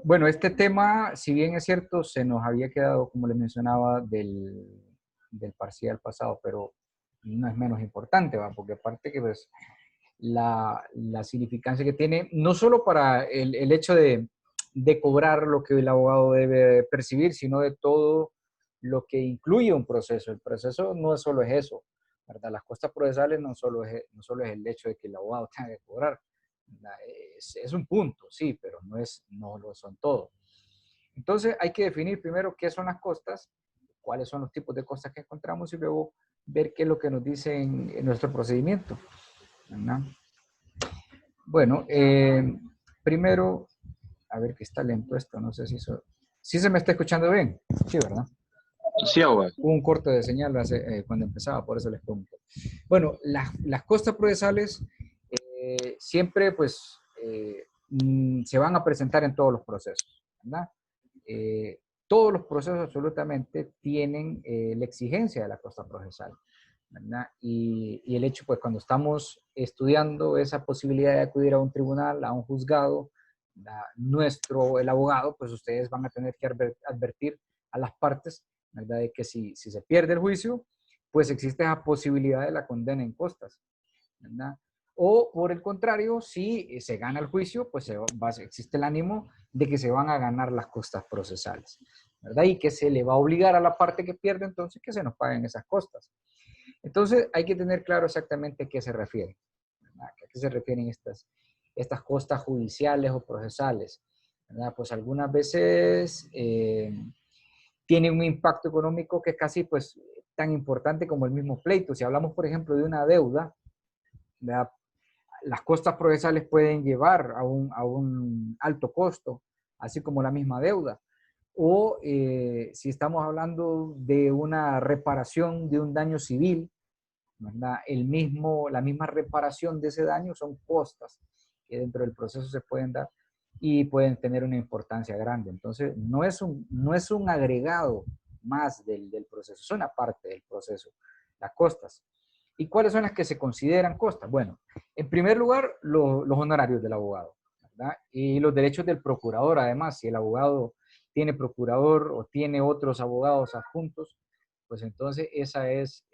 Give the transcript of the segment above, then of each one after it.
Bueno, este tema, si bien es cierto, se nos había quedado, como les mencionaba, del parcial pasado, pero no es menos importante, ¿va? Porque aparte que pues, la significancia que tiene, no solo para el hecho de cobrar lo que el abogado debe percibir, sino de todo lo que incluye un proceso. El proceso no solo es eso, ¿verdad? Las costas procesales no solo es el hecho de que el abogado tenga que cobrar. Es un punto, sí, pero no lo son todo. Entonces hay que definir primero qué son las costas, cuáles son los tipos de costas que encontramos y luego ver qué es lo que nos dice en nuestro procedimiento, ¿verdad? Bueno, primero, a ver que está lento esto, no sé si ¿sí se me está escuchando bien? Sí, ¿verdad? Sí, abogado. Hubo un corte de señal cuando empezaba, por eso les pregunto. Bueno, las costas procesales siempre pues se van a presentar en todos los procesos, ¿verdad? Todos los procesos absolutamente tienen la exigencia de la costa procesal, ¿verdad? Y el hecho, pues, cuando estamos estudiando esa posibilidad de acudir a un tribunal, a un juzgado, el abogado, pues ustedes van a tener que advertir a las partes, ¿verdad? De que si se pierde el juicio, pues existe esa posibilidad de la condena en costas, ¿verdad? O por el contrario, si se gana el juicio, pues existe el ánimo de que se van a ganar las costas procesales, ¿verdad? Y que se le va a obligar a la parte que pierde entonces que se nos paguen esas costas. Entonces hay que tener claro exactamente a qué se refiere, ¿verdad? ¿A qué se refieren estas costas judiciales o procesales? ¿Verdad? Pues algunas veces tienen un impacto económico que es casi pues tan importante como el mismo pleito. Si hablamos, por ejemplo, de una deuda, ¿verdad? Las costas procesales pueden llevar a un alto costo, así como la misma deuda. O si estamos hablando de una reparación de un daño civil, ¿verdad? La misma reparación de ese daño son costas que dentro del proceso se pueden dar y pueden tener una importancia grande. Entonces, no es un agregado más del proceso, es una parte del proceso, las costas. ¿Y cuáles son las que se consideran costas? Bueno, en primer lugar, los honorarios del abogado, ¿verdad? Y los derechos del procurador, además, si el abogado tiene procurador o tiene otros abogados adjuntos, pues entonces esa es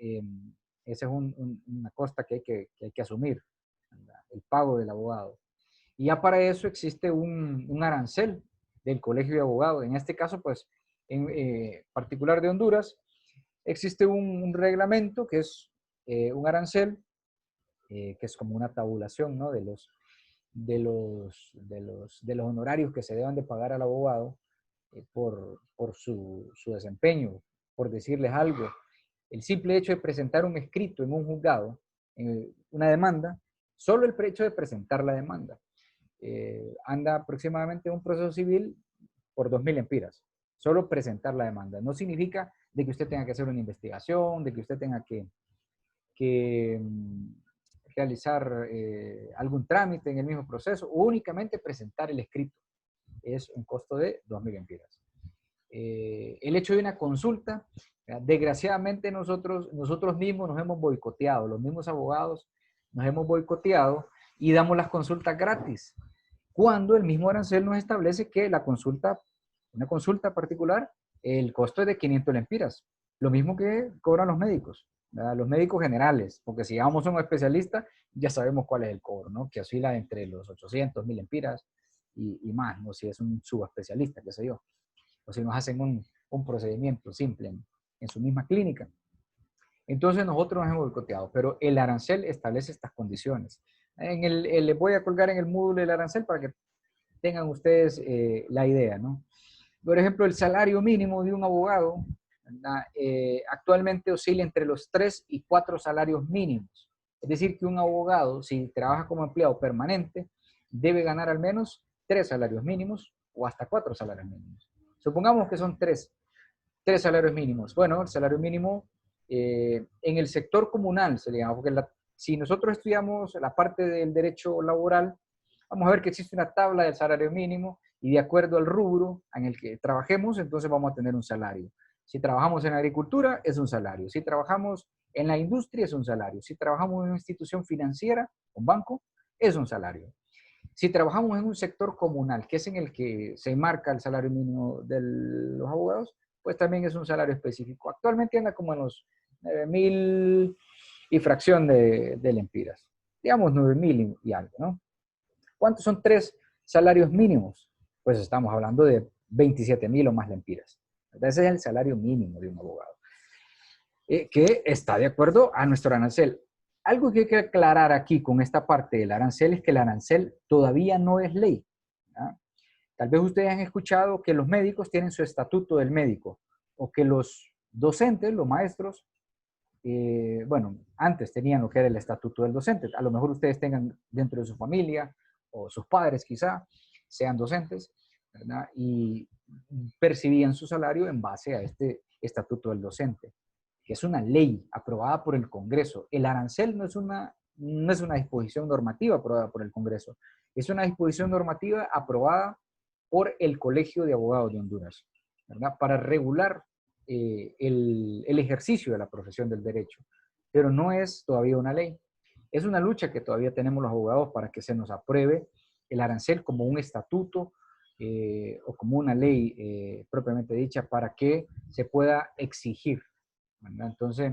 una costa que hay que asumir, ¿verdad? El pago del abogado. Y ya para eso existe un arancel del Colegio de Abogados. En este caso, pues, en particular de Honduras, existe un reglamento que es un arancel, que es como una tabulación, ¿no? De los honorarios que se deben de pagar al abogado por su desempeño, por decirles algo. El simple hecho de presentar un escrito en un juzgado, una demanda, solo el hecho de presentar la demanda, anda aproximadamente un proceso civil por 2.000 empiras. Solo presentar la demanda. No significa de que usted tenga que hacer una investigación, de que usted tenga que realizar algún trámite en el mismo proceso, o únicamente presentar el escrito. Es un costo de 2.000 empiras. El hecho de una consulta, desgraciadamente nosotros mismos nos hemos boicoteado, los mismos abogados nos hemos boicoteado y damos las consultas gratis, cuando el mismo arancel nos establece que una consulta particular, el costo es de 500 lempiras, lo mismo que cobran los médicos, ¿verdad? Los médicos generales, porque si vamos a un especialista, ya sabemos cuál es el cobro, ¿no? Que oscila entre los 800, 1000 lempiras y más, ¿no? Si es un subespecialista, qué sé yo, o si nos hacen un procedimiento simple en su misma clínica. Entonces nosotros nos hemos boicoteado, pero el arancel establece estas condiciones. Les voy a colgar en el módulo el arancel para que tengan ustedes la idea, ¿no? Por ejemplo, el salario mínimo de un abogado actualmente oscila entre los 3 y 4 salarios mínimos. Es decir, que un abogado, si trabaja como empleado permanente, debe ganar al menos 3 salarios mínimos o hasta 4 salarios mínimos. Supongamos que son 3 salarios mínimos. Bueno, el salario mínimo en el sector comunal se le llama, porque si nosotros estudiamos la parte del derecho laboral, vamos a ver que existe una tabla del salario mínimo y de acuerdo al rubro en el que trabajemos, entonces vamos a tener un salario. Si trabajamos en agricultura, es un salario. Si trabajamos en la industria, es un salario. Si trabajamos en una institución financiera, un banco, es un salario. Si trabajamos en un sector comunal, que es en el que se marca el salario mínimo de los abogados, pues también es un salario específico. Actualmente anda como en los 9.000 y fracción de lempiras. Digamos 9.000 y algo, ¿no? ¿Cuántos son 3 salarios mínimos? Pues estamos hablando de 27.000 o más lempiras. Ese es el salario mínimo de un abogado, que está de acuerdo a nuestro arancel. Algo que hay que aclarar aquí con esta parte del arancel es que el arancel todavía no es ley, ¿ya? Tal vez ustedes han escuchado que los médicos tienen su estatuto del médico, o que los docentes, los maestros, bueno, antes tenían lo que era el estatuto del docente. A lo mejor ustedes tengan dentro de su familia, o sus padres quizá, sean docentes, ¿verdad? Y percibían su salario en base a este estatuto del docente, que es una ley aprobada por el Congreso. El arancel no es una disposición normativa aprobada por el Congreso, es una disposición normativa aprobada por el Colegio de Abogados de Honduras, ¿verdad? Para regular el ejercicio de la profesión del derecho, pero no es todavía una ley. Es una lucha que todavía tenemos los abogados para que se nos apruebe el arancel como un estatuto o como una ley propiamente dicha para que se pueda exigir, ¿verdad? Entonces,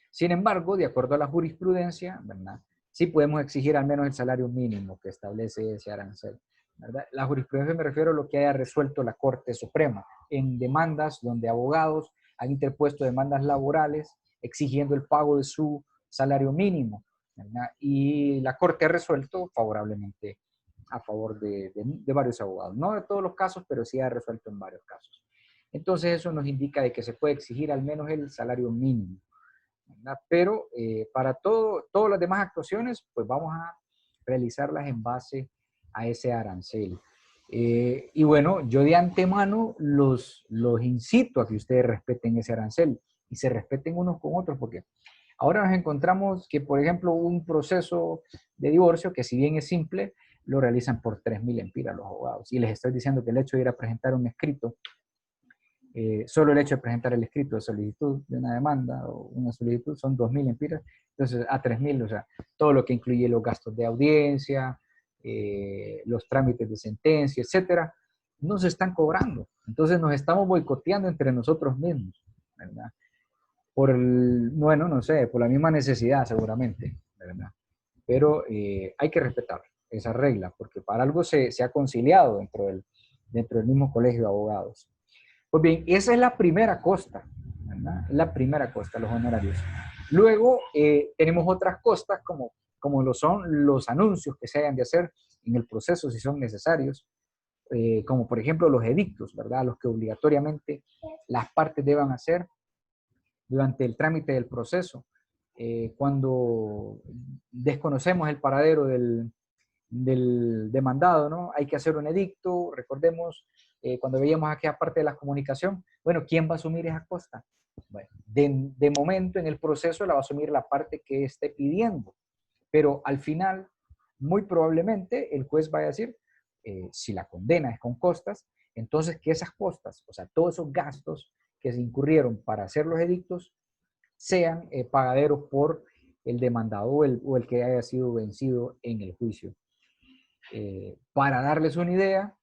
sin embargo, de acuerdo a la jurisprudencia, ¿verdad? Sí podemos exigir al menos el salario mínimo que establece ese arancel, ¿verdad? La jurisprudencia me refiero a lo que haya resuelto la Corte Suprema en demandas donde abogados han interpuesto demandas laborales exigiendo el pago de su salario mínimo, ¿verdad? Y la Corte ha resuelto favorablemente a favor de varios abogados. No de todos los casos, pero sí ha resuelto en varios casos. Entonces eso nos indica de que se puede exigir al menos el salario mínimo, ¿verdad? Pero para todas las demás actuaciones, pues vamos a realizarlas en base a ese arancel. Y bueno, yo de antemano los incito a que ustedes respeten ese arancel y se respeten unos con otros, porque ahora nos encontramos que, por ejemplo, un proceso de divorcio, que si bien es simple, lo realizan por 3.000 lempiras los abogados. Y les estoy diciendo que el hecho de ir a presentar un escrito, solo el hecho de presentar el escrito de solicitud de una demanda o una solicitud son 2.000 lempiras, entonces a 3.000, o sea, todo lo que incluye los gastos de audiencia, los trámites de sentencia, etcétera, no se están cobrando. Entonces nos estamos boicoteando entre nosotros mismos, ¿verdad? Bueno, no sé, por la misma necesidad seguramente, ¿verdad? Pero hay que respetar esa regla, porque para algo se ha conciliado dentro del mismo colegio de abogados. Pues bien, esa es la primera costa, ¿verdad? La primera costa, los honorarios. Luego tenemos otras costas como lo son los anuncios que se hayan de hacer en el proceso si son necesarios, como por ejemplo los edictos, ¿verdad? Los que obligatoriamente las partes deban hacer durante el trámite del proceso. Cuando desconocemos el paradero del demandado, ¿no? Hay que hacer un edicto, recordemos, cuando veíamos aquella parte de la comunicación, bueno, ¿quién va a asumir esa costa? Bueno, de momento en el proceso la va a asumir la parte que esté pidiendo, pero al final, muy probablemente el juez va a decir, si la condena es con costas, entonces que esas costas, o sea, todos esos gastos que se incurrieron para hacer los edictos, sean pagaderos por el demandado o el que haya sido vencido en el juicio. Para darles una idea,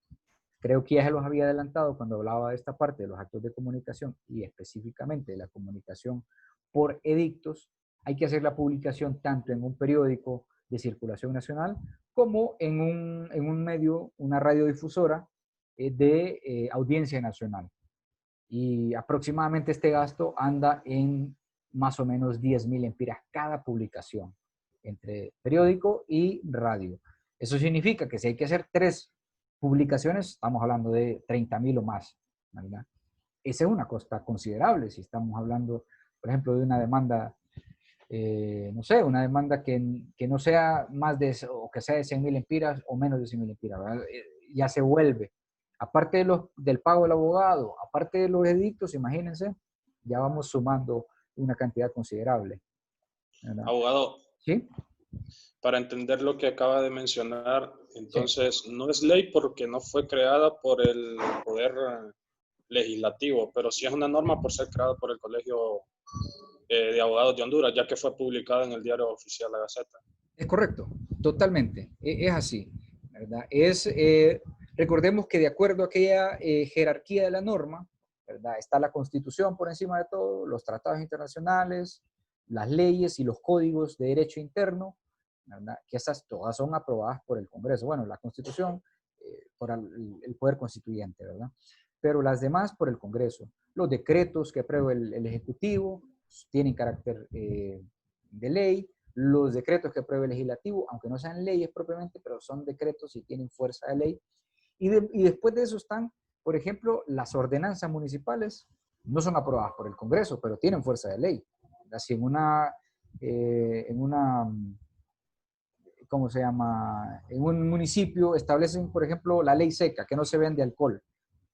creo que ya se los había adelantado cuando hablaba de esta parte de los actos de comunicación y específicamente de la comunicación por edictos. Hay que hacer la publicación tanto en un periódico de circulación nacional como en un medio, una radiodifusora de audiencia nacional. Y aproximadamente este gasto anda en más o menos 10.000 lempiras cada publicación entre periódico y radio. Eso significa que si hay que hacer 3 publicaciones, estamos hablando de 30.000 o más, ¿verdad? Esa es una costa considerable si estamos hablando, por ejemplo, de una demanda, no sé, una demanda que no sea más de, o que sea de 100.000 lempiras o menos de 100.000 lempiras, ¿verdad? Ya se vuelve. Aparte del pago del abogado, aparte de los edictos, imagínense, ya vamos sumando una cantidad considerable, ¿verdad? Abogado, ¿Sí? para entender lo que acaba de mencionar, entonces sí, no es ley porque no fue creada por el Poder Legislativo, pero sí es una norma por ser creada por el Colegio de Abogados de Honduras, ya que fue publicada en el Diario Oficial La Gaceta. Es correcto, totalmente, es así. ¿verdad? Recordemos que de acuerdo a aquella jerarquía de la norma, ¿verdad? Está la Constitución por encima de todo, los tratados internacionales, las leyes y los códigos de derecho interno, ¿verdad? Que esas todas son aprobadas por el Congreso. Bueno, la Constitución por el Poder Constituyente, ¿verdad? Pero las demás por el Congreso. Los decretos que aprueba el Ejecutivo tienen carácter de ley. Los decretos que aprueba el Legislativo, aunque no sean leyes propiamente, pero son decretos y tienen fuerza de ley. Y después de eso están, por ejemplo, las ordenanzas municipales, no son aprobadas por el Congreso, pero tienen fuerza de ley. Así en una, ¿cómo se llama? En un municipio establecen, por ejemplo, la ley seca, que no se vende alcohol.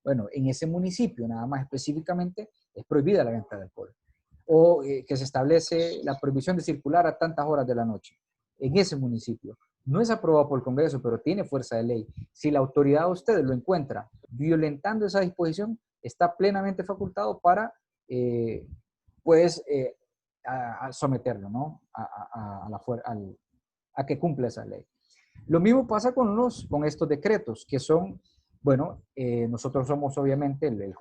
Bueno, en ese municipio, nada más específicamente, es prohibida la venta de alcohol. O que se establece la prohibición de circular a tantas horas de la noche. En ese municipio. No es aprobado por el Congreso, pero tiene fuerza de ley. Si la autoridad de ustedes lo encuentra violentando esa disposición, está plenamente facultado para, pues, a someterlo, ¿no? A que cumpla esa ley. Lo mismo pasa con estos decretos, que son, bueno, nosotros somos obviamente el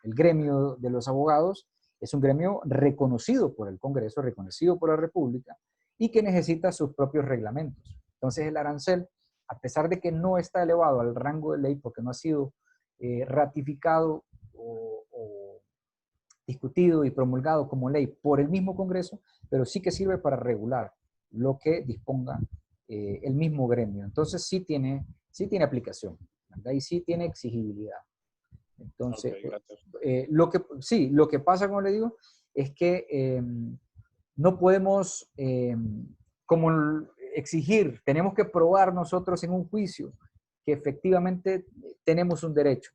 gremio de los abogados, es un gremio reconocido por el Congreso, reconocido por la República, y que necesita sus propios reglamentos. Entonces el arancel, a pesar de que no está elevado al rango de ley, porque no ha sido ratificado o discutido y promulgado como ley por el mismo Congreso, pero sí que sirve para regular lo que disponga el mismo gremio. Entonces sí tiene aplicación, ¿verdad? Y sí tiene exigibilidad. Entonces, Okay, gracias. lo que pasa, como le digo, es que no podemos como exigir, tenemos que probar nosotros en un juicio que efectivamente tenemos un derecho.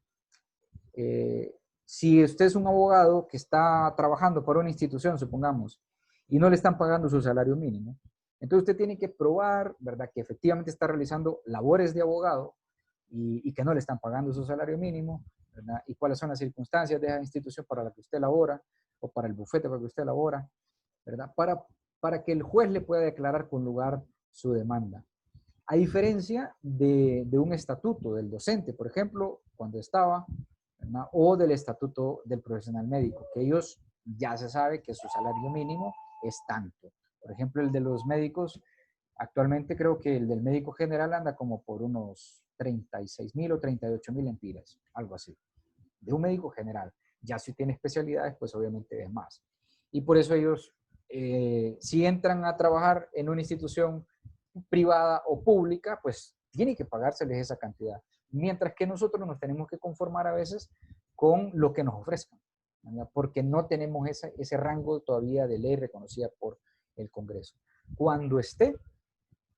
Si usted es un abogado que está trabajando para una institución, supongamos, y no le están pagando su salario mínimo, entonces usted tiene que probar, ¿verdad?, que efectivamente está realizando labores de abogado y que no le están pagando su salario mínimo, ¿verdad? Y cuáles son las circunstancias de esa institución para la que usted labora o para el bufete para el que usted labora, ¿verdad? Para que el juez le pueda declarar con lugar su demanda. A diferencia de un estatuto del docente, por ejemplo, cuando estaba, ¿verdad? O del estatuto del profesional médico, que ellos ya se sabe que su salario mínimo es tanto. Por ejemplo, el de los médicos, actualmente creo que el del médico general anda como por unos 36,000 o 38,000 lempiras, algo así, de un médico general. Ya si tiene especialidades, pues obviamente es más. Y por eso ellos, si entran a trabajar en una institución privada o pública, pues tiene que pagárseles esa cantidad. Mientras que nosotros nos tenemos que conformar a veces con lo que nos ofrezcan, ¿verdad? Porque no tenemos ese rango todavía de ley reconocida por el Congreso. Cuando esté,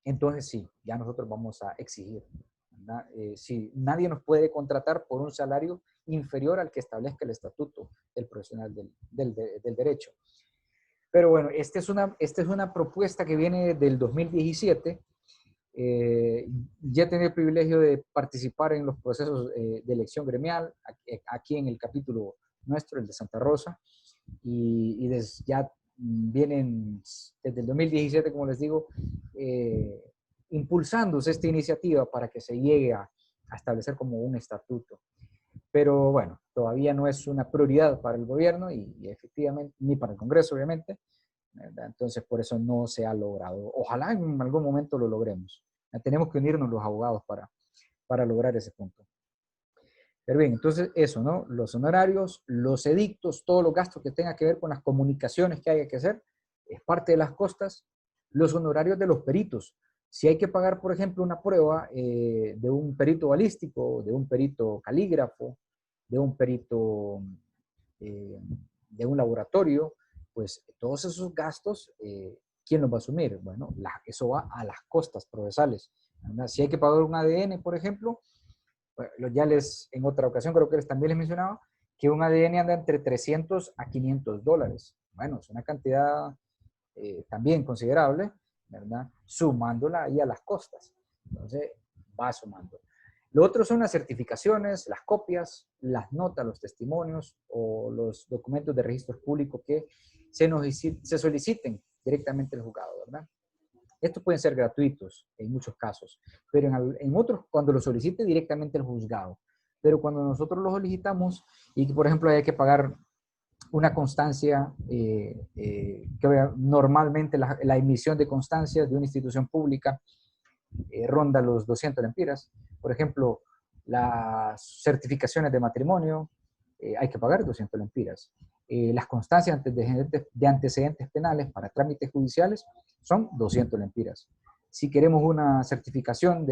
entonces sí, ya nosotros vamos a exigir, ¿verdad? Si nadie nos puede contratar por un salario inferior al que establezca el estatuto del profesional del derecho. Pero bueno, esta es una propuesta que viene del 2017. Ya he tenido el privilegio de participar en los procesos de elección gremial, aquí en el capítulo nuestro, el de Santa Rosa, y ya vienen desde el 2017, como les digo, impulsándose esta iniciativa para que se llegue a establecer como un estatuto. Pero bueno, todavía no es una prioridad para el gobierno y efectivamente, ni para el Congreso, obviamente, ¿verdad? Entonces, por eso no se ha logrado. Ojalá en algún momento lo logremos. Tenemos que unirnos los abogados para lograr ese punto. Pero bien, entonces eso, ¿no? Los honorarios, los edictos, todos los gastos que tengan que ver con las comunicaciones que haya que hacer, es parte de las costas. Los honorarios de los peritos. Si hay que pagar, por ejemplo, una prueba de un perito balístico, de un perito calígrafo, de un perito de un laboratorio, pues todos esos gastos, ¿quién los va a asumir? Bueno, eso va a las costas procesales, ¿verdad? Si hay que pagar un ADN, por ejemplo, bueno, en otra ocasión creo que también les mencionaba que un ADN anda entre 300 a 500 dólares. Bueno, es una cantidad también considerable, ¿verdad? Sumándola ahí a las costas. Entonces, va sumando. Lo otro son las certificaciones, las copias, las notas, los testimonios o los documentos de registro público que se soliciten directamente al juzgado, ¿verdad? Estos pueden ser gratuitos en muchos casos, pero en otros, cuando lo solicite directamente el juzgado. Pero cuando nosotros los solicitamos y, por ejemplo, hay que pagar una constancia, normalmente la emisión de constancias de una institución pública ronda los 200 lempiras. Por ejemplo, las certificaciones de matrimonio, hay que pagar 200 lempiras. Las constancias de antecedentes penales para trámites judiciales son 200 lempiras. Si queremos una certificación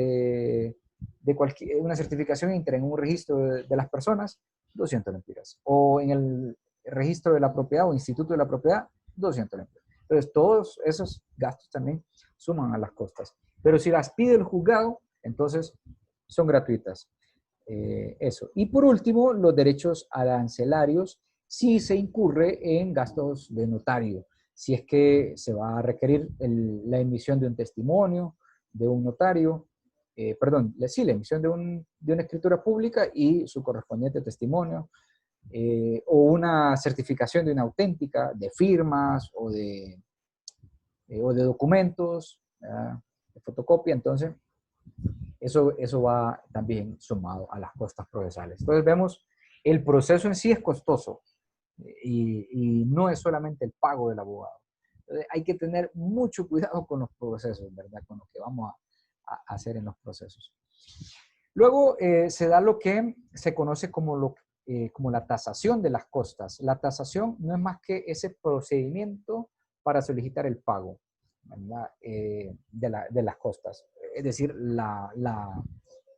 una certificación entra en un registro de las personas, 200 lempiras. O en el registro de la propiedad o instituto de la propiedad, 200 lempiras. Entonces, todos esos gastos también suman a las costas. Pero si las pide el juzgado, entonces son gratuitas. Eso. Y por último, los derechos arancelarios si se incurre en gastos de notario. Si es que se va a requerir la emisión de un testimonio, de un notario, sí, la emisión de una escritura pública y su correspondiente testimonio, o una certificación de una auténtica, de firmas o de documentos, de fotocopia. Entonces, eso va también sumado a las costas procesales. Entonces vemos, el proceso en sí es costoso y no es solamente el pago del abogado. Entonces, hay que tener mucho cuidado con los procesos, ¿verdad? Con lo que vamos a hacer en los procesos. Luego se da lo que se conoce como la tasación de las costas. La tasación no es más que ese procedimiento para solicitar el pago, ¿verdad? De las costas. Es decir,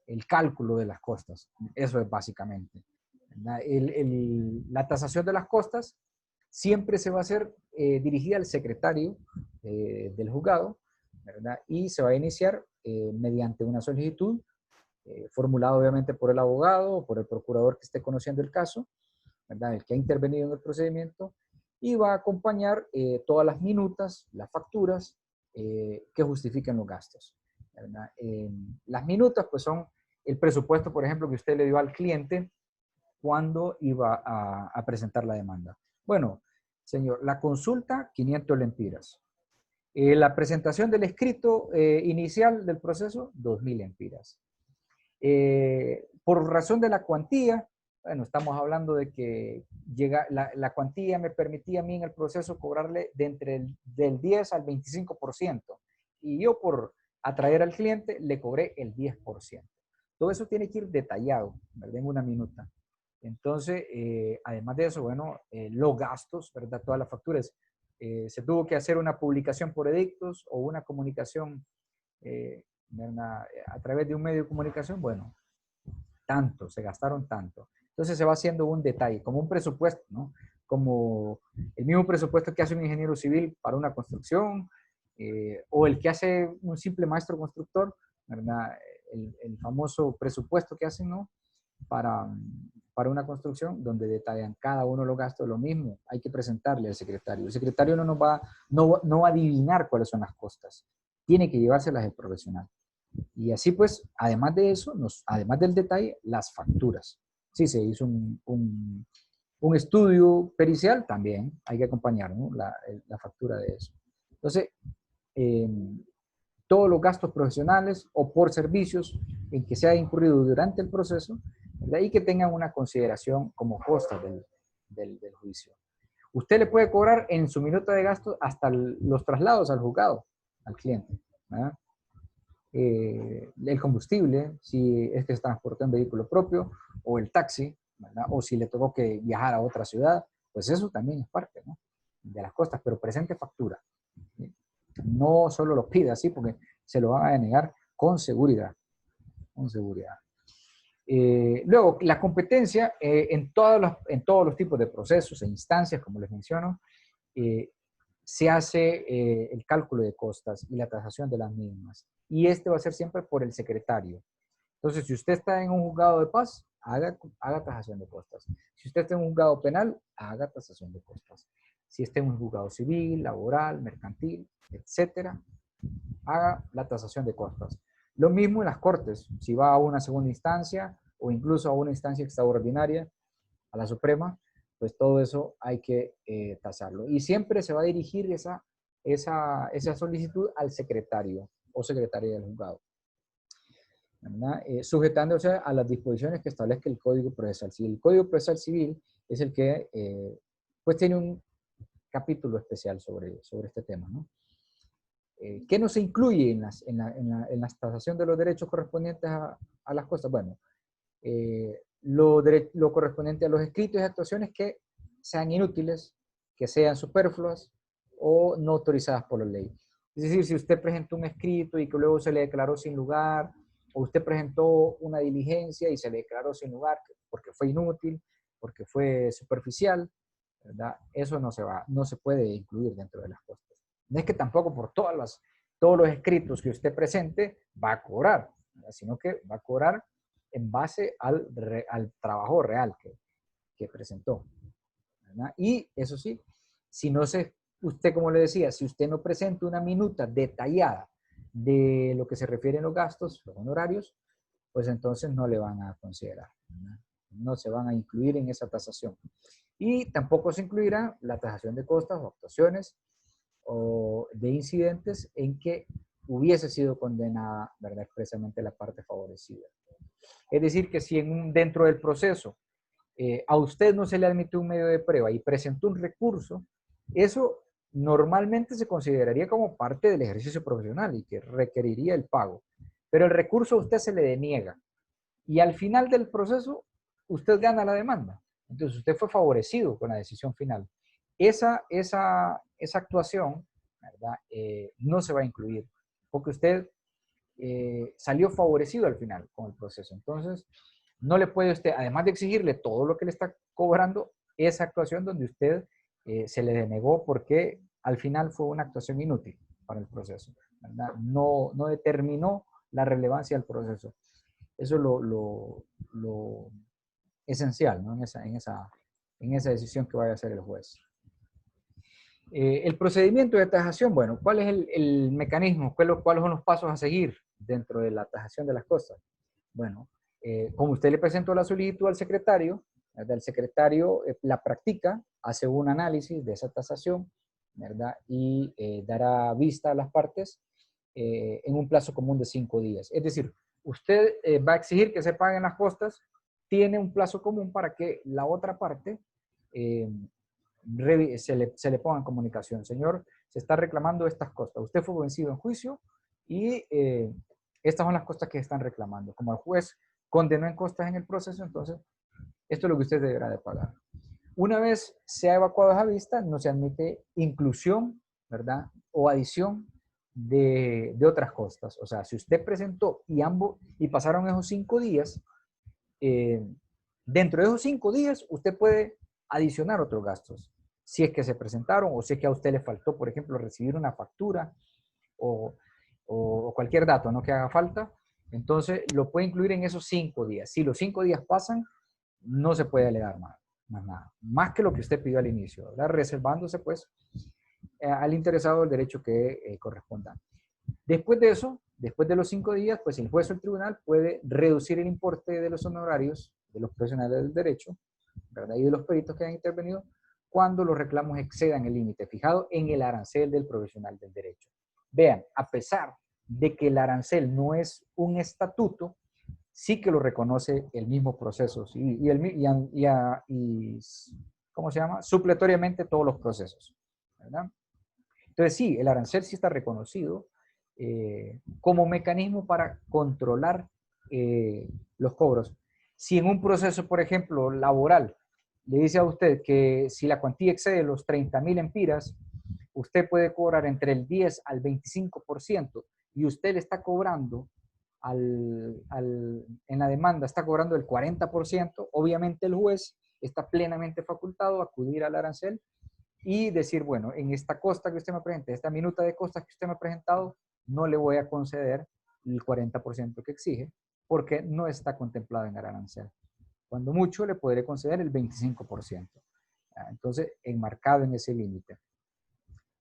el cálculo de las costas. Eso es básicamente. La tasación de las costas siempre se va a hacer dirigida al secretario del juzgado, ¿verdad? Y se va a iniciar mediante una solicitud formulada obviamente por el abogado o por el procurador que esté conociendo el caso, ¿verdad? El que ha intervenido en el procedimiento, y va a acompañar todas las minutas, las facturas que justifiquen los gastos, ¿verdad? Las minutas pues son el presupuesto, por ejemplo, que usted le dio al cliente cuando iba a presentar la demanda. Bueno, señor, la consulta, 500 lempiras. La presentación del escrito inicial del proceso, 2.000 lempiras. Por razón de la cuantía, bueno, estamos hablando de que la cuantía me permitía a mí en el proceso cobrarle del 10 al 25%. Y yo por atraer al cliente le cobré el 10%. Todo eso tiene que ir detallado, ¿verdad? En una minuta. Entonces, además de eso, bueno, los gastos, ¿verdad? Todas las facturas. Se tuvo que hacer una publicación por edictos o una comunicación a través de un medio de comunicación. Bueno, tanto, se gastaron tanto. Entonces se va haciendo un detalle, como un presupuesto, ¿no? Como el mismo presupuesto que hace un ingeniero civil para una construcción, o el que hace un simple maestro constructor, ¿verdad? El famoso presupuesto que hacen, ¿no? Para una construcción, donde detallan cada uno de los gastos. Lo mismo hay que presentarle al secretario. El secretario no va a adivinar cuáles son las costas. Tiene que llevárselas el profesional. Y así pues, además de eso, además del detalle, las facturas. Si se hizo un estudio pericial, también hay que acompañar, ¿no? la factura de eso. Entonces, todos los gastos profesionales o por servicios en que se ha incurrido durante el proceso, ¿verdad? Y que tengan una consideración como costas del juicio. Usted le puede cobrar en su minuta de gastos hasta los traslados al juzgado, al cliente, ¿verdad? El combustible, si es que se transporta en vehículo propio, o el taxi, ¿verdad? O si le tocó que viajar a otra ciudad, pues eso también es parte, ¿no? De las costas, pero presente factura. ¿Sí? No solo lo pida así, porque se lo van a denegar con seguridad. Con seguridad. Luego, la competencia en todos los tipos de procesos e instancias, como les menciono, se hace el cálculo de costas y la tasación de las mismas. Y este va a ser siempre por el secretario. Entonces, si usted está en un juzgado de paz, haga tasación de costas. Si usted está en un juzgado penal, haga tasación de costas. Si está en un juzgado civil, laboral, mercantil, etcétera, haga la tasación de costas. Lo mismo en las cortes. Si va a una segunda instancia o incluso a una instancia extraordinaria, a la Suprema, pues todo eso hay que tasarlo. Y siempre se va a dirigir esa solicitud al secretario o secretaria del juzgado, ¿verdad? Sujetándose a las disposiciones que establezca el Código Procesal Civil. El Código Procesal Civil es el que pues tiene un capítulo especial sobre este tema, ¿no? ¿Qué no se incluye en la tasación de los derechos correspondientes a las costas? Bueno, lo correspondiente a los escritos y actuaciones que sean inútiles, que sean superfluas o no autorizadas por la ley. Es decir, si usted presentó un escrito y que luego se le declaró sin lugar, o usted presentó una diligencia y se le declaró sin lugar porque fue inútil, porque fue superficial, ¿verdad? Eso no se puede incluir dentro de las costas. No es que tampoco por todos los escritos que usted presente va a cobrar, ¿verdad? Sino que va a cobrar en base al trabajo real que presentó, ¿verdad? Y eso sí, si no usted como le decía, si usted no presenta una minuta detallada de lo que se refiere a los gastos, los honorarios, pues entonces no le van a considerar, ¿verdad? No se van a incluir en esa tasación. Y tampoco se incluirá la tasación de costas o actuaciones o de incidentes en que hubiese sido condenada, ¿verdad?, expresamente la parte favorecida. Es decir, que si dentro del proceso a usted no se le admitió un medio de prueba y presentó un recurso, eso normalmente se consideraría como parte del ejercicio profesional y que requeriría el pago. Pero el recurso a usted se le deniega y al final del proceso usted gana la demanda. Entonces usted fue favorecido con la decisión final. Esa actuación, ¿verdad? No se va a incluir porque usted salió favorecido al final con el proceso. Entonces, no le puede usted, además de exigirle todo lo que le está cobrando, esa actuación donde usted se le denegó porque al final fue una actuación inútil para el proceso, ¿verdad? No determinó la relevancia del proceso. Eso es lo esencial, ¿no? en esa decisión que vaya a hacer el juez. El procedimiento de tasación, bueno, ¿cuál es el mecanismo? ¿Cuáles son los pasos a seguir dentro de la tasación de las costas? Bueno, como usted le presentó la solicitud al secretario, ¿verdad? El secretario la practica, hace un análisis de esa tasación, ¿verdad? Y dará vista a las partes en un plazo común de 5 días. Es decir, usted va a exigir que se paguen las costas, tiene un plazo común para que la otra parte se le ponga en comunicación. Señor, se está reclamando estas costas. Usted fue vencido en juicio y estas son las costas que están reclamando. Como el juez condenó en costas en el proceso, entonces esto es lo que usted deberá de pagar. Una vez se ha evacuado esa vista, no se admite inclusión, ¿verdad? O adición de otras costas. O sea, si usted presentó y pasaron esos 5 días, dentro de esos 5 días usted puede adicionar otros gastos. Si es que se presentaron o si es que a usted le faltó, por ejemplo, recibir una factura o cualquier dato, ¿no?, que haga falta, entonces lo puede incluir en esos 5 días. Si los 5 días pasan, no se puede alegar más nada, más que lo que usted pidió al inicio, ¿verdad? Reservándose pues al interesado el derecho que corresponda. Después de eso, después de los 5 días, pues el juez o el tribunal puede reducir el importe de los honorarios de los profesionales del derecho, ¿verdad?, y de los peritos que han intervenido cuando los reclamos excedan el límite fijado en el arancel del profesional del derecho. Vean, a pesar de que el arancel no es un estatuto, sí que lo reconoce el mismo proceso ¿cómo se llama? Supletoriamente todos los procesos, ¿verdad? Entonces sí, el arancel sí está reconocido como mecanismo para controlar los cobros. Si en un proceso, por ejemplo, laboral, le dice a usted que si la cuantía excede los 30.000 empiras, usted puede cobrar entre el 10 al 25% y usted le está cobrando en la demanda, está cobrando el 40%, obviamente el juez está plenamente facultado a acudir al arancel y decir, bueno, en esta costa que usted me presenta, esta minuta de costas que usted me ha presentado, no le voy a conceder el 40% que exige, porque no está contemplado en el arancel. Cuando mucho le podré conceder el 25%. Entonces, enmarcado en ese límite.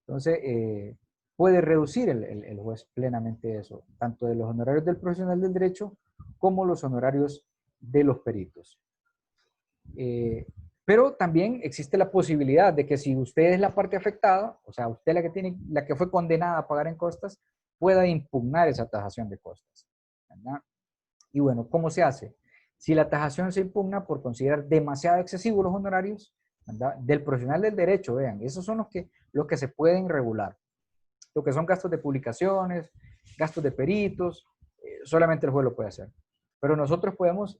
Entonces, puede reducir el juez plenamente eso, tanto de los honorarios del profesional del derecho como los honorarios de los peritos. Pero también existe la posibilidad de que si usted es la parte afectada, o sea, usted la que fue condenada a pagar en costas, pueda impugnar esa tasación de costas, ¿verdad? Y bueno, ¿cómo se hace? Si la tasación se impugna por considerar demasiado excesivos los honorarios, ¿verdad? Del profesional del derecho, vean, esos son los que se pueden regular. Lo que son gastos de publicaciones, gastos de peritos, solamente el juez lo puede hacer. Pero nosotros podemos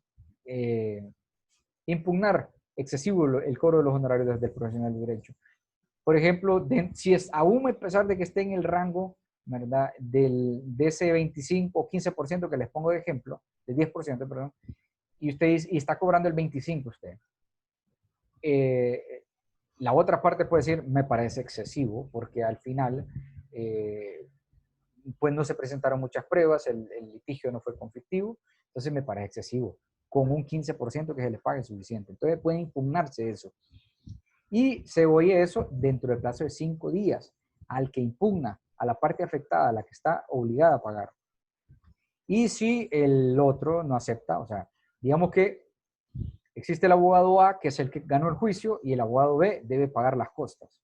impugnar excesivo el cobro de los honorarios desde el profesional de derecho. Por ejemplo, si es aún a pesar de que esté en el rango, ¿verdad? De ese 25 o 15% que les pongo de ejemplo, de 10%, perdón, y está cobrando el 25 usted. La otra parte puede decir, me parece excesivo, porque al final, pues no se presentaron muchas pruebas, el litigio no fue conflictivo, entonces me parece excesivo. Con un 15% que se les pague es suficiente. Entonces pueden impugnarse eso. Y se oye eso dentro del plazo de 5 días al que impugna, a la parte afectada, a la que está obligada a pagar. Y si el otro no acepta, o sea, digamos que existe el abogado A, que es el que ganó el juicio, y el abogado B debe pagar las costas.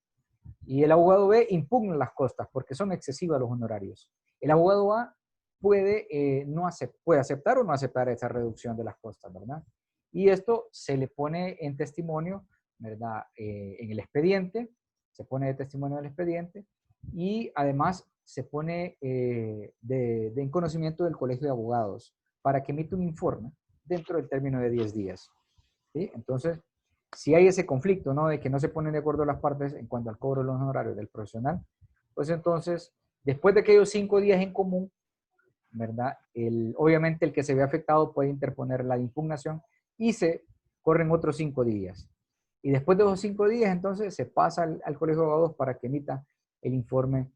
Y el abogado B impugna las costas porque son excesivos los honorarios. El abogado A puede aceptar o no aceptar esa reducción de las costas, ¿verdad? Y esto se le pone en testimonio, ¿verdad? En el expediente, se pone de testimonio en el expediente y además se pone en conocimiento del Colegio de Abogados para que emita un informe dentro del término de 10 días. ¿Sí? Entonces, si hay ese conflicto, ¿no? De que no se ponen de acuerdo las partes en cuanto al cobro de los honorarios del profesional, pues entonces, después de aquellos 5 días en común, ¿verdad? Obviamente el que se ve afectado puede interponer la impugnación y se corren otros 5 días. Y después de esos 5 días, entonces, se pasa al Colegio de Abogados para que emita el informe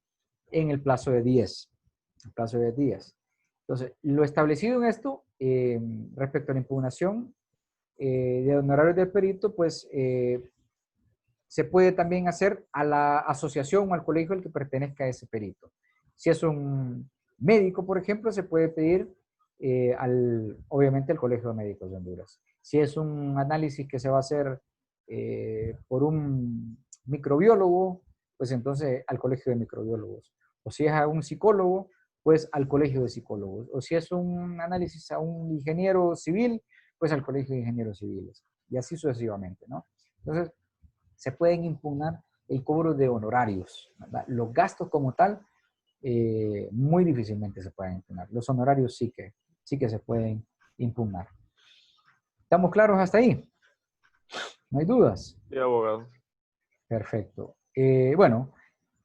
en el plazo de 10. El plazo de 10 días. Entonces, lo establecido en esto, respecto a la impugnación, de honorarios del perito, pues se puede también hacer a la asociación o al colegio al que pertenezca a ese perito. Si es un médico, por ejemplo, se puede pedir obviamente al Colegio de Médicos de Honduras. Si es un análisis que se va a hacer por un microbiólogo, pues entonces al Colegio de Microbiólogos. O si es a un psicólogo, pues al Colegio de Psicólogos. O si es un análisis a un ingeniero civil, pues al Colegio de Ingenieros Civiles. Y así sucesivamente, ¿no? Entonces, se pueden impugnar el cobro de honorarios, ¿verdad? Los gastos como tal, muy difícilmente se pueden impugnar. Los honorarios sí que se pueden impugnar. ¿Estamos claros hasta ahí? ¿No hay dudas? Sí, abogado. Perfecto. Bueno,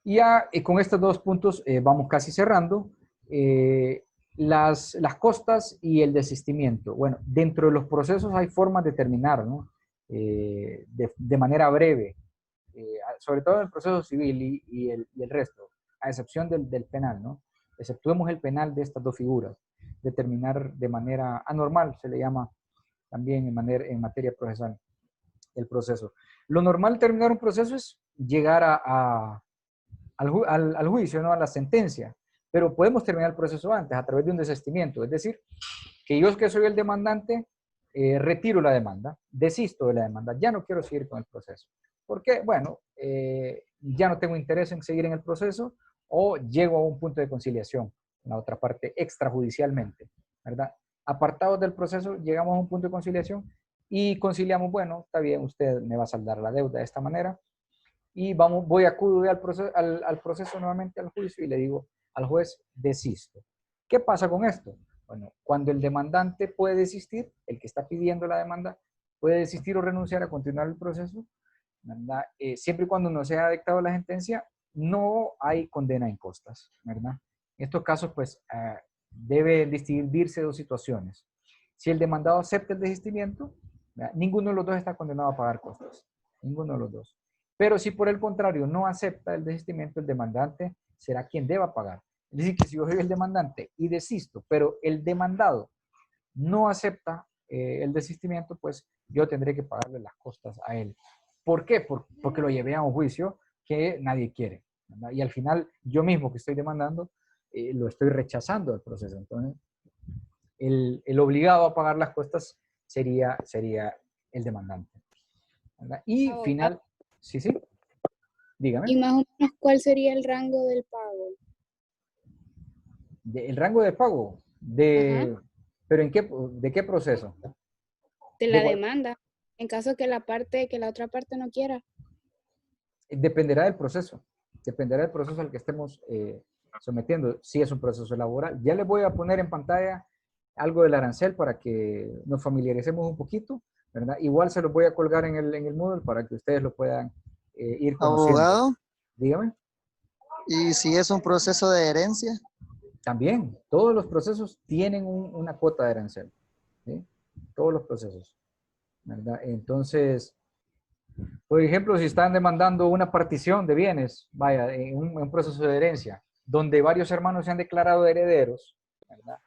ya con estos 2 puntos vamos casi cerrando. Las costas y el desistimiento. Bueno, dentro de los procesos hay formas de terminar, ¿no? De manera breve, sobre todo en el proceso civil y el resto, a excepción del penal, ¿no? Exceptuemos el penal de estas 2 figuras, de terminar de manera anormal, se le llama también en materia procesal el proceso. Lo normal terminar un proceso es llegar al juicio, ¿no? A la sentencia, pero podemos terminar el proceso antes a través de un desistimiento, es decir, que yo que soy el demandante, retiro la demanda, desisto de la demanda, ya no quiero seguir con el proceso. ¿Por qué? Bueno, ya no tengo interés en seguir en el proceso o llego a un punto de conciliación, en la otra parte, extrajudicialmente, ¿verdad? Apartados del proceso, llegamos a un punto de conciliación y conciliamos, bueno, está bien, usted me va a saldar la deuda de esta manera y voy a acudir al proceso nuevamente, al juicio y le digo al juez, desisto. ¿Qué pasa con esto? Bueno, cuando el demandante puede desistir, el que está pidiendo la demanda, puede desistir o renunciar a continuar el proceso, ¿verdad? Siempre y cuando no sea dictado la sentencia, no hay condena en costas, ¿verdad? En estos casos, pues, debe distinguirse 2 situaciones. Si el demandado acepta el desistimiento, ¿verdad? Ninguno de los 2 está condenado a pagar costas. Ninguno de los 2. Pero si por el contrario no acepta el desistimiento, el demandante será quien deba pagar. Es decir, que si yo soy el demandante y desisto, pero el demandado no acepta el desistimiento, pues yo tendré que pagarle las costas a él. ¿Por qué? Porque lo llevé a un juicio que nadie quiere, ¿verdad? Y al final yo mismo que estoy demandando, lo estoy rechazando del proceso. Entonces, el obligado a pagar las costas sería el demandante. ¿verdad? Y Abogado, final, sí, sí, dígame. ¿y más o menos cuál sería el rango del pago? El rango de pago, Ajá, pero ¿de qué proceso? de De la cual- demanda, en caso que la otra parte no quiera. Dependerá del proceso, dependerá del proceso al que estemos sometiendo, si es un proceso laboral. Ya les voy a poner en pantalla algo del arancel para que nos familiaricemos un poquito, ¿verdad? Igual se los voy a colgar en el Moodle para que ustedes lo puedan ir conociendo. Abogado, Dígame. y si es un proceso de herencia, También, todos los procesos tienen una cuota de arancel, ¿sí? Todos los procesos, ¿verdad? Entonces, por ejemplo, si están demandando una partición de bienes, vaya, en un proceso de herencia, donde varios hermanos se han declarado herederos, ¿verdad?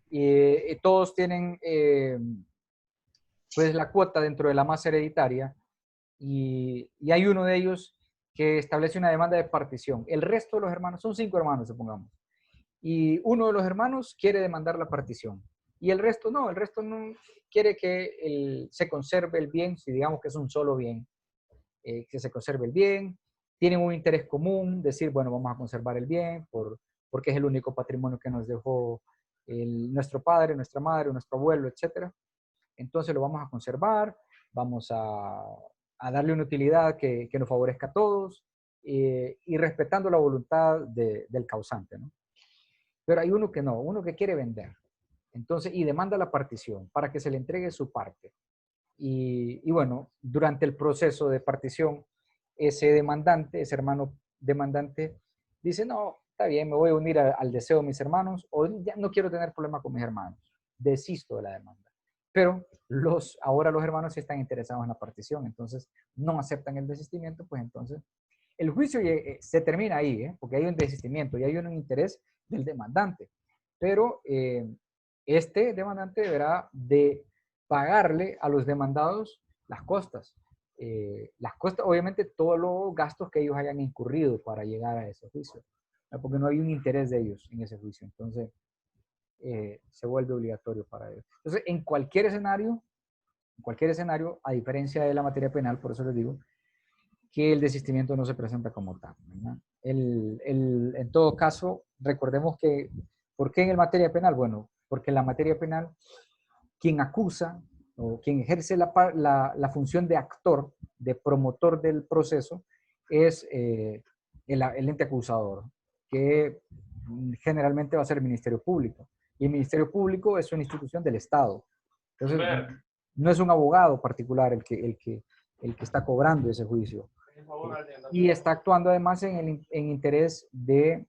Y todos tienen pues la cuota dentro de la masa hereditaria y hay uno de ellos que establece una demanda de partición. El resto de los hermanos, son 5 hermanos, supongamos, y uno de los hermanos quiere demandar la partición y el resto no quiere que se conserve el bien, si digamos que es un solo bien, que se conserve el bien, tienen un interés común, decir, bueno, vamos a conservar el bien porque es el único patrimonio que nos dejó nuestro padre, nuestra madre, nuestro abuelo, etcétera. Entonces lo vamos a conservar, vamos a darle una utilidad que nos favorezca a todos y respetando la voluntad del causante, ¿no? Pero hay uno que no, uno que quiere vender. Entonces, y demanda la partición para que se le entregue su parte. Y bueno, durante el proceso de partición, ese demandante, ese hermano demandante, dice, no, está bien, me voy a unir al deseo de mis hermanos o ya no quiero tener problema con mis hermanos. Desisto de la demanda. Pero ahora los hermanos sí están interesados en la partición, entonces no aceptan el desistimiento, pues entonces el juicio se termina ahí, porque hay un desistimiento y hay un interés del demandante. Pero este demandante deberá de pagarle a los demandados las costas. Las costas, obviamente, todos los gastos que ellos hayan incurrido para llegar a ese juicio, ¿no? Porque no hay un interés de ellos en ese juicio. Entonces, se vuelve obligatorio para ellos. Entonces, en cualquier escenario, a diferencia de la materia penal, por eso les digo, que el desistimiento no se presenta como tal, ¿verdad? En todo caso, recordemos que, ¿por qué en el materia penal? Bueno, porque en la materia penal, quien acusa o quien ejerce la función de actor, de promotor del proceso, es el ente acusador, que generalmente va a ser el Ministerio Público. Y el Ministerio Público es una institución del Estado. Entonces, no es un abogado particular el que está cobrando ese juicio. Y está actuando además en interés de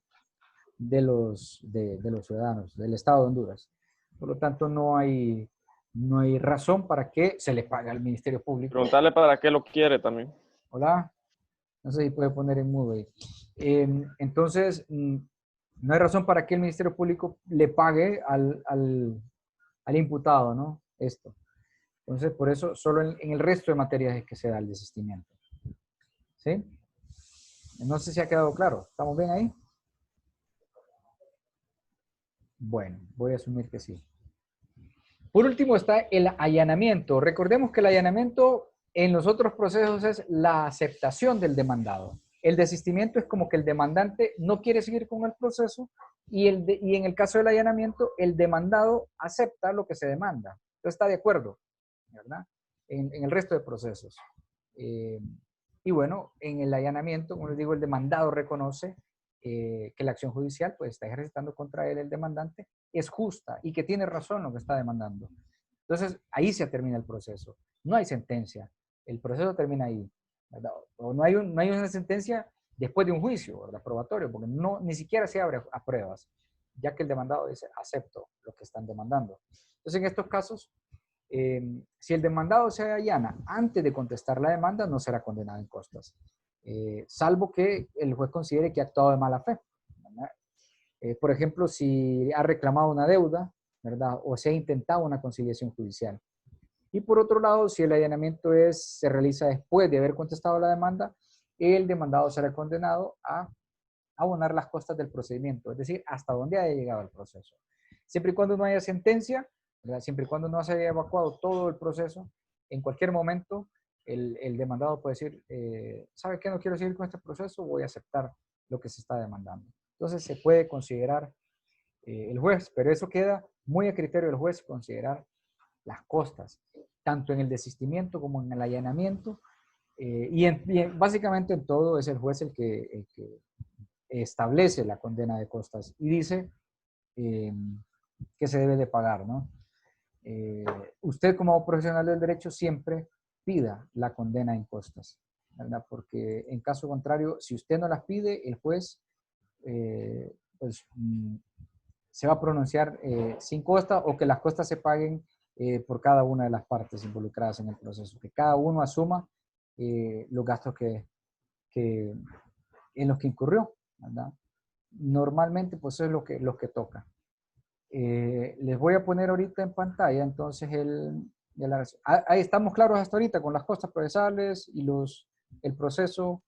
los ciudadanos, del Estado de Honduras. Por lo tanto, no hay razón para que se le pague al Ministerio Público. Preguntarle para qué lo quiere también. Hola, no sé si puede poner en mudo ahí. Entonces, no hay razón para que el Ministerio Público le pague al imputado, ¿no? Esto. Entonces, por eso, solo en el resto de materias es que se da el desistimiento. ¿Sí? No sé si ha quedado claro. ¿Estamos bien ahí? Bueno, voy a asumir que sí. Por último está el allanamiento. Recordemos que el allanamiento en los otros procesos es la aceptación del demandado. El desistimiento es como que el demandante no quiere seguir con el proceso y en el caso del allanamiento, el demandado acepta lo que se demanda. Entonces está de acuerdo, ¿verdad? En el resto de procesos. Y bueno, en el allanamiento, como les digo, el demandado reconoce que la acción judicial pues está ejercitando contra él el demandante es justa y que tiene razón lo que está demandando. Entonces, ahí se termina el proceso. No hay sentencia. El proceso termina ahí, ¿verdad? O no hay una sentencia después de un juicio, ¿verdad? Probatorio, porque ni siquiera se abre a pruebas, ya que el demandado dice, acepto lo que están demandando. Entonces, en estos casos, si el demandado se allana antes de contestar la demanda, no será condenado en costas, salvo que el juez considere que ha actuado de mala fe, ¿verdad? Por ejemplo, si ha reclamado una deuda, ¿verdad? O se ha intentado una conciliación judicial. Y por otro lado, si el allanamiento se realiza después de haber contestado la demanda, el demandado será condenado a abonar las costas del procedimiento, es decir, hasta donde haya llegado el proceso. Siempre y cuando no haya sentencia, ¿verdad? Siempre y cuando no se haya evacuado todo el proceso, en cualquier momento el demandado puede decir, ¿sabe qué? No quiero seguir con este proceso, voy a aceptar lo que se está demandando. Entonces se puede considerar el juez, pero eso queda muy a criterio del juez considerar las costas, tanto en el desistimiento como en el allanamiento, básicamente en todo es el juez el que establece la condena de costas y dice que se debe de pagar, ¿no? Usted como profesional del derecho siempre pida la condena en costas, ¿verdad? Porque en caso contrario, si usted no las pide, el juez pues se va a pronunciar sin costa o que las costas se paguen por cada una de las partes involucradas en el proceso, que cada uno asuma los gastos en los que incurrió, ¿verdad? Normalmente, pues eso es lo que toca. Les voy a poner ahorita en pantalla, entonces, ahí estamos claros hasta ahorita con las costas procesales y el proceso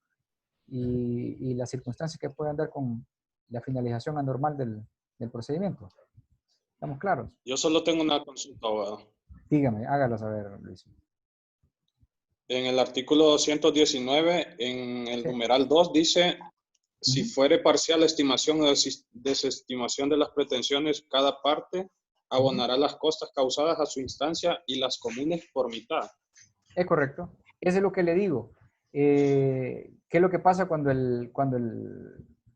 y las circunstancias que pueden dar con la finalización anormal del procedimiento. ¿Estamos claros? Yo solo tengo una consulta, abogado. Dígame, hágalo saber, Luis. En el artículo 219, en el Sí. numeral 2, dice, si Ujú. fuere parcial la estimación o desestimación de las pretensiones, cada parte abonará las costas causadas a su instancia y las comunes por mitad. Es correcto. Eso es lo que le digo. ¿Qué es lo que pasa cuando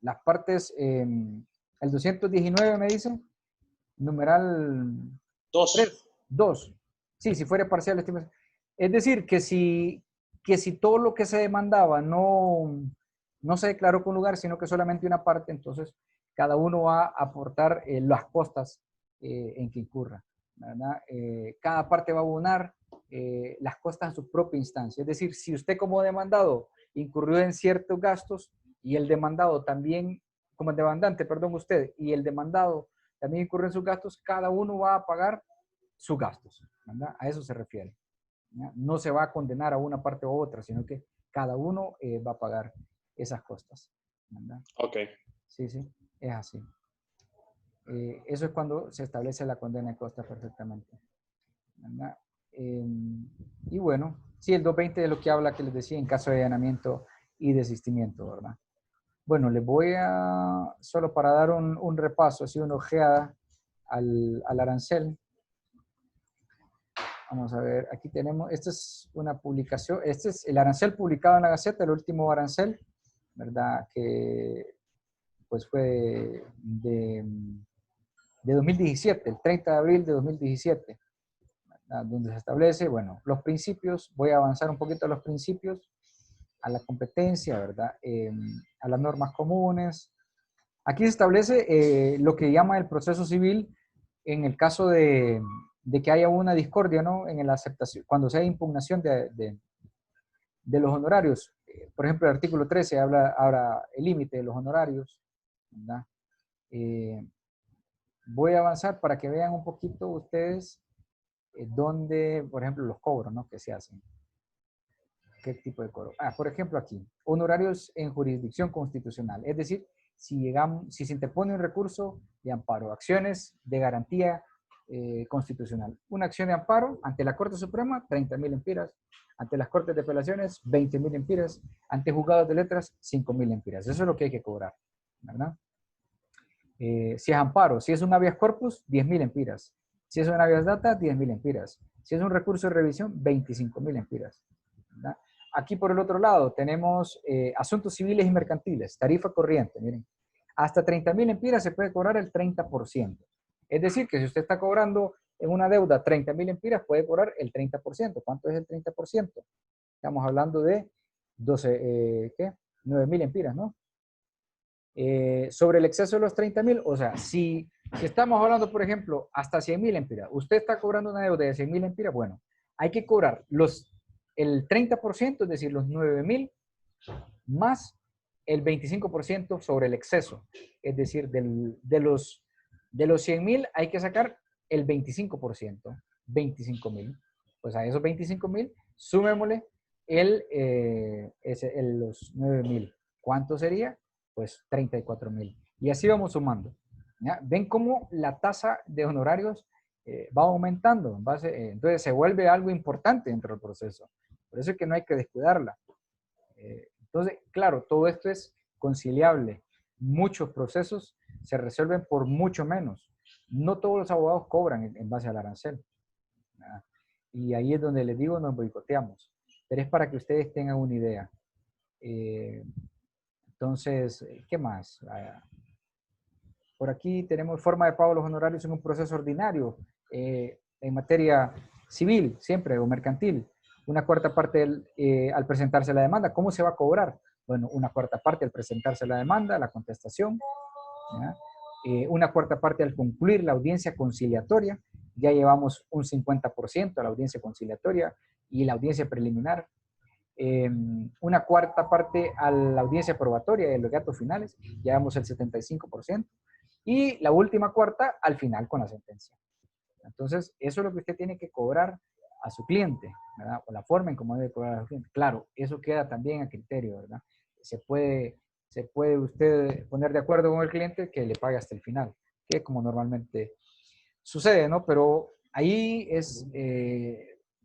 las partes, el 219 me dice, numeral 2. 2. Sí, si fuera parcial la estimación. Es decir, que si todo lo que se demandaba no se declaró con lugar, sino que solamente una parte, entonces cada uno va a aportar las costas en que incurra, ¿verdad? Cada parte va a abonar las costas a su propia instancia. Es decir, si usted como demandado incurrió en ciertos gastos y el demandado también, como el demandante, perdón, usted, y el demandado también incurrió en sus gastos, cada uno va a pagar sus gastos, ¿verdad? A eso se refiere, ¿verdad? No se va a condenar a una parte u otra, sino que cada uno va a pagar esas costas, ¿verdad? Ok. Sí, sí, es así. Eso es cuando se establece la condena de costas perfectamente, ¿verdad? Y bueno, sí, el 220 es lo que habla, que les decía, en caso de allanamiento y desistimiento, ¿verdad? Bueno, les voy a, solo para dar un repaso, así una ojeada al arancel. Vamos a ver, aquí tenemos, esta es una publicación, este es el arancel publicado en la Gaceta, el último arancel, ¿verdad? Que pues fue de 2017, el 30 de abril de 2017, ¿verdad? Donde se establece, bueno, los principios, voy a avanzar un poquito a los principios, a la competencia, ¿verdad? A las normas comunes. Aquí se establece lo que llama el proceso civil en el caso de que haya una discordia, ¿no? En la aceptación, cuando sea impugnación de los honorarios. Por ejemplo, el artículo 13 habla ahora el límite de los honorarios, ¿verdad? Voy a avanzar para que vean un poquito ustedes dónde, por ejemplo, los cobros, ¿no? Que se hacen. ¿Qué tipo de cobro? Por ejemplo, aquí, honorarios en jurisdicción constitucional. Es decir, si se interpone un recurso de amparo, acciones de garantía constitucional. Una acción de amparo ante la Corte Suprema, 30.000 empiras. Ante las Cortes de Apelaciones, 20.000 empiras. Ante juzgados de letras, 5.000 empiras. Eso es lo que hay que cobrar, ¿verdad? Si es amparo, si es un habeas corpus, 10.000 empiras. Si es un habeas data, 10.000 empiras. Si es un recurso de revisión, 25.000 empiras, ¿verdad? Aquí por el otro lado tenemos asuntos civiles y mercantiles, tarifa corriente, miren. Hasta 30.000 empiras se puede cobrar el 30%. Es decir, que si usted está cobrando en una deuda 30.000 empiras, puede cobrar el 30%. ¿Cuánto es el 30%? Estamos hablando de 9.000 empiras, ¿no? Sobre el exceso de los 30.000, o sea, si estamos hablando, por ejemplo, hasta 100.000 empiras, usted está cobrando una deuda de 100.000 empiras, bueno, hay que cobrar el 30%, es decir, los 9.000, más el 25% sobre el exceso. Es decir, de los 100.000 hay que sacar el 25%, 25.000. Pues a esos 25.000, sumémosle los 9.000. ¿Cuánto sería? Pues 34.000. Y así vamos sumando, ¿ya? ¿Ven cómo la tasa de honorarios va aumentando? Entonces se vuelve algo importante dentro del proceso. Por eso es que no hay que descuidarla. Entonces, claro, todo esto es conciliable. Muchos procesos se resuelven por mucho menos. No todos los abogados cobran en base al arancel, ¿verdad? Y ahí es donde les digo, nos boicoteamos. Pero es para que ustedes tengan una idea. Entonces, ¿qué más? Por aquí tenemos forma de pago de los honorarios en un proceso ordinario, en materia civil, siempre, o mercantil. Una cuarta parte al presentarse la demanda. ¿Cómo se va a cobrar? Bueno, una cuarta parte al presentarse la demanda, la contestación. Una cuarta parte al concluir la audiencia conciliatoria. Ya llevamos un 50% a la audiencia conciliatoria y la audiencia preliminar. Una cuarta parte a la audiencia probatoria y los datos finales. Ya llevamos el 75%. Y la última cuarta al final con la sentencia. Entonces, eso es lo que usted tiene que cobrar a su cliente, ¿verdad? O la forma en cómo debe cobrar a su cliente. Claro, eso queda también a criterio, ¿verdad? Se puede usted poner de acuerdo con el cliente que le pague hasta el final, que como normalmente sucede, ¿no? Pero ahí es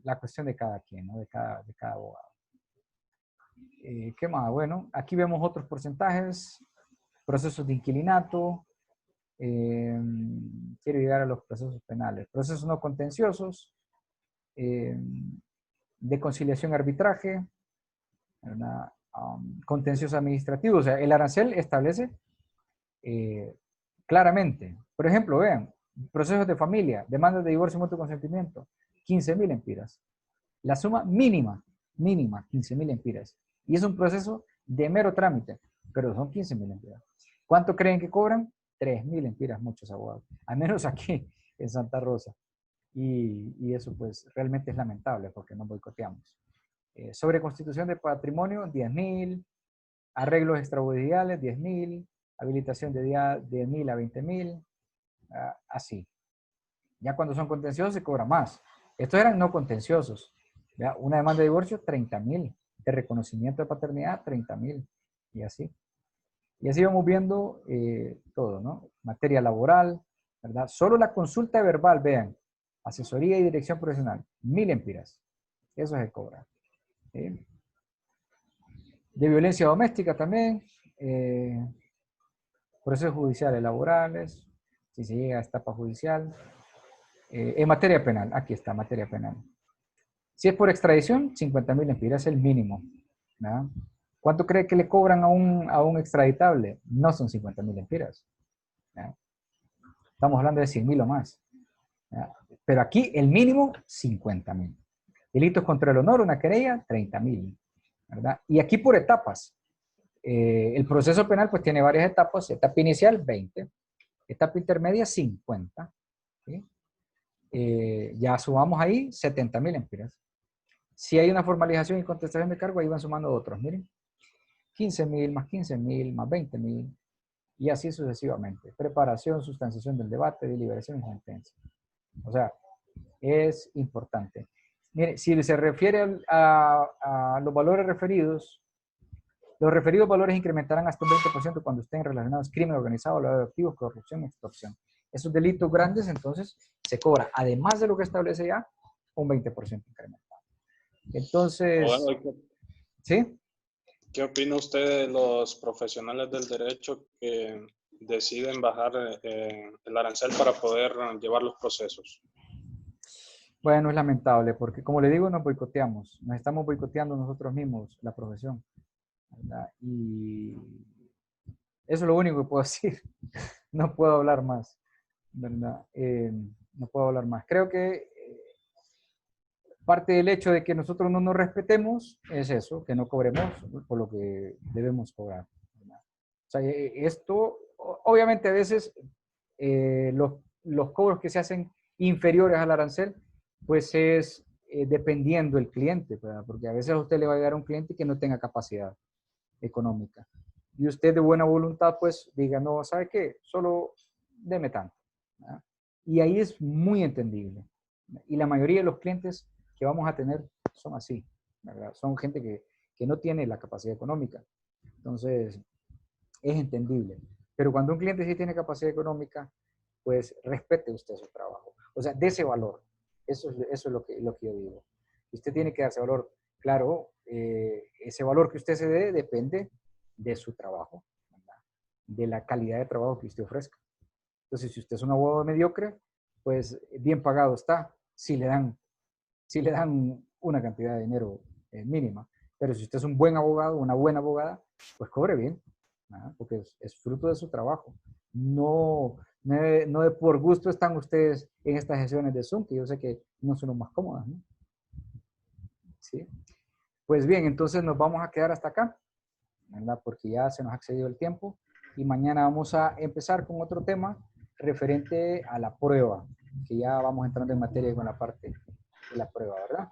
la cuestión de cada quien, ¿no? De cada abogado. ¿Qué más? Bueno, aquí vemos otros porcentajes, procesos de inquilinato. Quiero llegar a los procesos penales, procesos no contenciosos, de conciliación arbitraje, contencioso administrativo. O sea, el arancel establece claramente, por ejemplo, vean, procesos de familia, demandas de divorcio y mutuo consentimiento, 15.000 empiras. La suma mínima, 15.000 empiras. Y es un proceso de mero trámite, pero son 15.000 empiras. ¿Cuánto creen que cobran? 3.000 empiras muchos abogados, al menos aquí en Santa Rosa. Y eso pues realmente es lamentable porque no boicoteamos. Sobre constitución de patrimonio, 10.000, arreglos extrajudiciales, 10.000, habilitación de 10.000 a 20.000, así. Ya cuando son contenciosos se cobra más. Estos eran no contenciosos. ¿Ya? Una demanda de divorcio, 30.000. De reconocimiento de paternidad, 30.000. Y así. Y así vamos viendo todo, ¿no? Materia laboral, ¿verdad? Solo la consulta verbal, vean, asesoría y dirección profesional, 1.000 empiras. Eso se cobra. ¿Sí? De violencia doméstica también, procesos judiciales laborales, si se llega a etapa judicial. En materia penal, aquí está, materia penal. Si es por extradición, 50.000 empiras es el mínimo, ¿verdad? ¿Cuánto cree que le cobran a un extraditable? No son 50.000 empiras. ¿Ya? Estamos hablando de 100.000 o más. ¿Ya? Pero aquí el mínimo, 50.000. Delitos contra el honor, una querella, 30.000. ¿Verdad? Y aquí por etapas. El proceso penal pues tiene varias etapas. Etapa inicial, 20. Etapa intermedia, 50. ¿Sí? Ya sumamos ahí 70.000 empiras. Si hay una formalización y contestación de cargo, ahí van sumando otros, miren. 15.000, más 15.000, más 20.000, y así sucesivamente. Preparación, sustanciación del debate, deliberación y sentencia. O sea, es importante. Mire, si se refiere a los valores referidos, los referidos valores incrementarán hasta un 20% cuando estén relacionados crimen organizado, lavado de activos, corrupción y extorsión. Esos delitos grandes, entonces, se cobra, además de lo que establece ya, un 20% incrementado. Entonces, ¿sí? ¿Qué opina usted de los profesionales del derecho que deciden bajar el arancel para poder llevar los procesos? Bueno, es lamentable porque, como le digo, nos boicoteamos. Nos estamos boicoteando nosotros mismos, la profesión, ¿verdad? Y eso es lo único que puedo decir. No puedo hablar más, ¿verdad? No puedo hablar más. Creo que parte del hecho de que nosotros no nos respetemos es eso, que no cobremos por lo que debemos cobrar, ¿verdad? O sea, esto, obviamente a veces los cobros que se hacen inferiores al arancel, pues es dependiendo del cliente, ¿verdad? Porque a veces a usted le va a llegar a un cliente que no tenga capacidad económica. Y usted de buena voluntad, pues diga, no, ¿sabe qué? Solo deme tanto, ¿verdad? Y ahí es muy entendible. Y la mayoría de los clientes que vamos a tener son así, ¿verdad? Son gente que no tiene la capacidad económica. Entonces, es entendible. Pero cuando un cliente sí tiene capacidad económica, pues respete usted su trabajo. O sea, dé ese valor. Eso es lo que yo digo. Usted tiene que darse valor. claro, ese valor que usted se dé depende de su trabajo, ¿verdad? De la calidad de trabajo que usted ofrezca. Entonces, si usted es un abogado mediocre, pues bien pagado está, si le dan una cantidad de dinero mínima. Pero si usted es un buen abogado, una buena abogada, pues cobre bien, ¿verdad? Porque es fruto de su trabajo. No de por gusto están ustedes en estas sesiones de Zoom, que yo sé que no son las más cómodas, ¿no? ¿Sí? Pues bien, entonces nos vamos a quedar hasta acá, ¿verdad? Porque ya se nos ha excedido el tiempo y mañana vamos a empezar con otro tema referente a la prueba, que ya vamos entrando en materia con la parte de la prueba, ¿verdad?